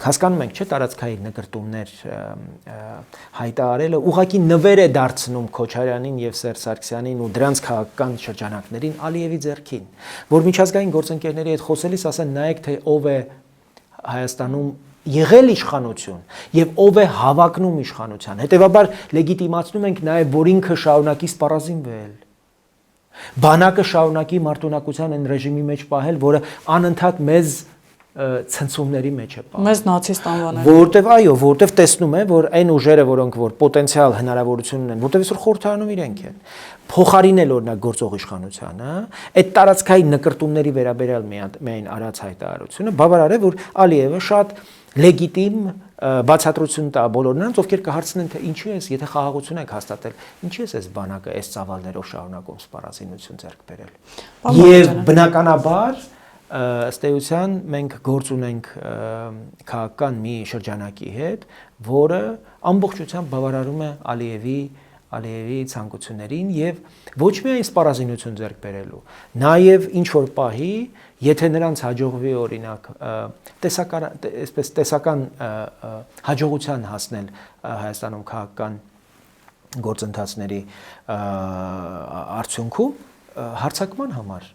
ենք, հասկանում ենք, չէ՞, տարածքային նկրտումներ հայտարարելը ուղղակի նվեր է դարձնում Քոչարյանին եւ Սերժ Սարգսյանին ու դրանց քաղաքական շրջանակներին Ալիևի ձեռքին, որ միջազգային գործընկերների հետ խոսելիս ասեն նայեք թե ով է Հայաստանում եղել իշխանություն եւ ով է հավակնում իշխանության, հետեւաբար լեգիտիմացնում ենք նաեւ, որ ինքը շարունակի սպառազինվել, բանակը շարունակի մարտունակության այն ռեժիմի մեջ պահել, որը անընդհատ մեզ ցնցումների մեջ է պահում։ Մեզ նացիստ անվանել։ Որտեվ այո, որտեվ տեսնում է, որ այն ուժերը, որոնք որ պոտենցիալ հնարավորություն ունեն, որտեվ այսօր խորհրդարանում իրենք են, փոխարինել օրինակ գործող իշխանությանը, այդ տարածքային նկրտումների վերաբերյալ միայն արած հայտարարությունը բավարար է, որ Ալիևը շատ լեգիտիմ բացատրություն տա բոլոր նրանց, ովքեր կհարցնեն, թե ինչի էս, եթե խաղաղություն եք հաստատել, ինչի էս բանակը այս ծավալներով շարունակում սպառազինություն ձեռք բերել։ Եվ բնականաբար ըստ էության մենք գործ ունենք քաղաքական մի շրջանակի հետ, որը ամբողջությամբ բավարարում է Ալիևի ցանկություններին եւ ոչ միայն սպառազինություն ձեռք բերելու, նաեւ ինչ որ պահի, եթե նրանց հաջողվի օրինակ տեսական հաջողության հասնել Հայաստանում քաղաքական գործընթացների արդյունքում հարձակման համար